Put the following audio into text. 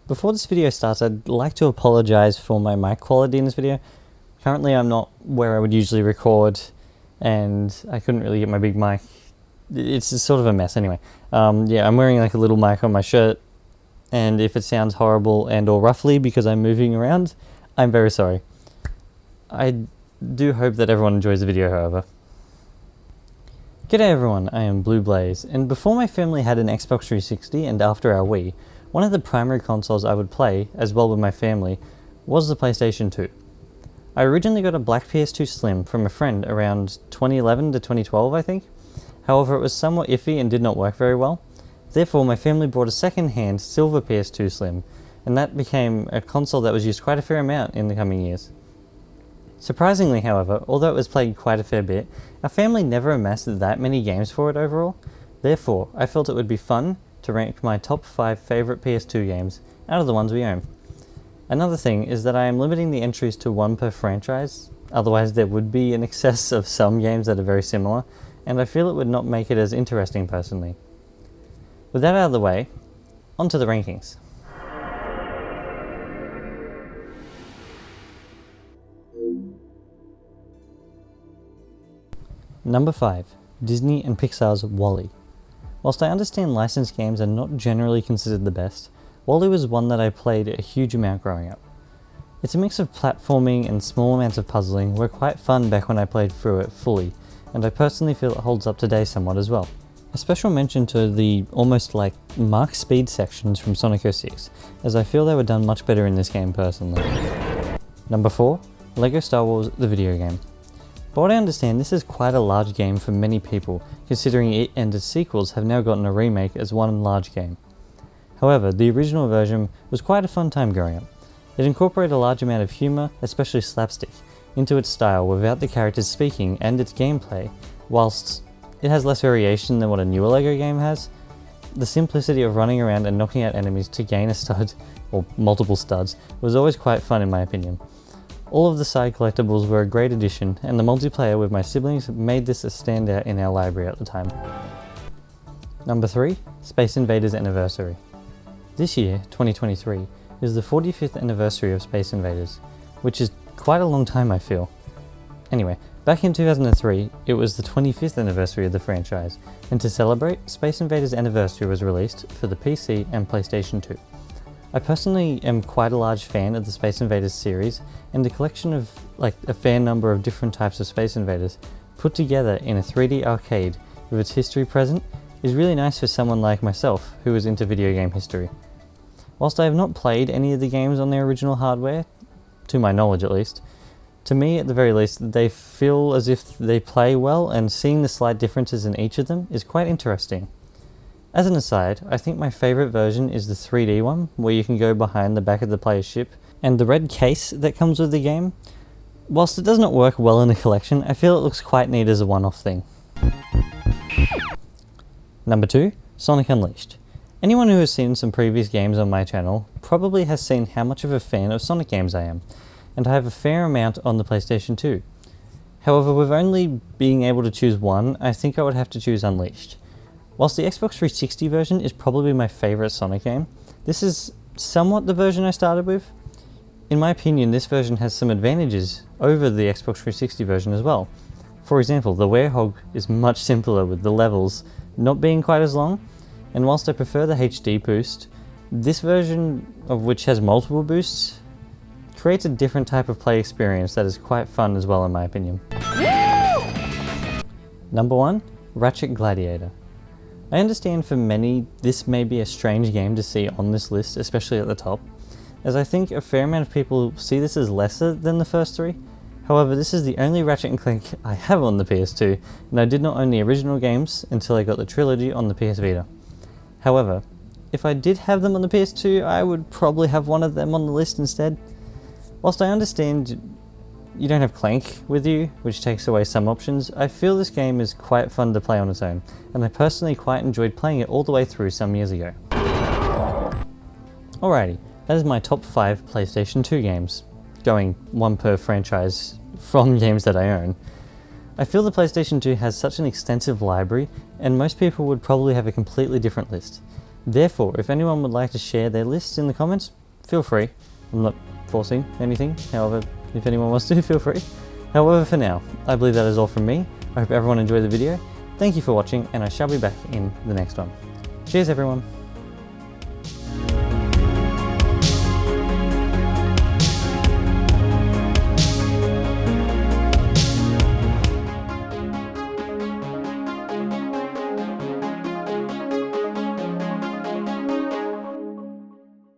Before this video starts, I'd like to apologize for my mic quality in this video. Currently I'm not where I would usually record, and I couldn't really get my big mic. It's sort of a mess anyway. Yeah, I'm wearing like a little mic on my shirt, and if it sounds horrible and or roughly because I'm moving around, I'm very sorry. I do hope that everyone enjoys the video, however. G'day everyone, I am AzureBlaze, and before my family had an Xbox 360 and after our Wii, one of the primary consoles I would play, as well with my family, was the PlayStation 2. I originally got a black PS2 Slim from a friend around 2011 to 2012 I think. However, it was somewhat iffy and did not work very well. Therefore, my family bought a second-hand silver PS2 Slim, and that became a console that was used quite a fair amount in the coming years. Surprisingly, however, although it was played quite a fair bit, our family never amassed that many games for it overall. Therefore, I felt it would be fun to rank my top 5 favourite PS2 games out of the ones we own. Another thing is that I am limiting the entries to one per franchise, otherwise there would be an excess of some games that are very similar, and I feel it would not make it as interesting personally. With that out of the way, on to the rankings. Number 5. Disney and Pixar's Wally. Whilst I understand licensed games are not generally considered the best, Wally was one that I played a huge amount growing up. It's a mix of platforming and small amounts of puzzling, were quite fun back when I played through it fully, and I personally feel it holds up today somewhat as well. A special mention to the almost like Mark Speed sections from Sonic 06, as I feel they were done much better in this game personally. Number 4. LEGO Star Wars the video game. But what I understand, this is quite a large game for many people, considering it and its sequels have now gotten a remake as one large game. However, the original version was quite a fun time growing up. It incorporated a large amount of humour, especially slapstick, into its style without the characters speaking and its gameplay. Whilst it has less variation than what a newer LEGO game has, the simplicity of running around and knocking out enemies to gain a stud, or multiple studs, was always quite fun in my opinion. All of the side collectibles were a great addition, and the multiplayer with my siblings made this a standout in our library at the time. Number 3. Space Invaders Anniversary. This year, 2023, is the 45th anniversary of Space Invaders, which is quite a long time I feel. Anyway, back in 2003, it was the 25th anniversary of the franchise, and to celebrate, Space Invaders Anniversary was released for the PC and PlayStation 2. I personally am quite a large fan of the Space Invaders series, and the collection of a fair number of different types of Space Invaders put together in a 3D arcade with its history present is really nice for someone like myself who is into video game history. Whilst I have not played any of the games on their original hardware, to my knowledge at least, to me at the very least they feel as if they play well, and seeing the slight differences in each of them is quite interesting. As an aside, I think my favourite version is the 3D one, where you can go behind the back of the player's ship, and the red case that comes with the game. Whilst it does not work well in a collection, I feel it looks quite neat as a one-off thing. Number 2. Sonic Unleashed. Anyone who has seen some previous games on my channel probably has seen how much of a fan of Sonic games I am, and I have a fair amount on the PlayStation 2. However, with only being able to choose one, I think I would have to choose Unleashed. Whilst the Xbox 360 version is probably my favourite Sonic game, this is somewhat the version I started with. In my opinion, this version has some advantages over the Xbox 360 version as well. For example, the Werehog is much simpler with the levels not being quite as long, and whilst I prefer the HD boost, this version, of which has multiple boosts, creates a different type of play experience that is quite fun as well in my opinion. Number 1. Ratchet Gladiator. I understand for many this may be a strange game to see on this list, especially at the top, as I think a fair amount of people see this as lesser than the first 3. However, this is the only Ratchet & Clank I have on the PS2, and I did not own the original games until I got the trilogy on the PS Vita. However, if I did have them on the PS2, I would probably have one of them on the list instead. Whilst I understand you don't have Clank with you, which takes away some options, I feel this game is quite fun to play on its own, and I personally quite enjoyed playing it all the way through some years ago. Alrighty, that is my top 5 PlayStation 2 games, going one per franchise from games that I own. I feel the PlayStation 2 has such an extensive library, and most people would probably have a completely different list. Therefore, if anyone would like to share their lists in the comments, feel free. I'm not forcing anything, however, if anyone wants to, feel free. However, for now, I believe that is all from me. I hope everyone enjoyed the video. Thank you for watching, and I shall be back in the next one. Cheers everyone!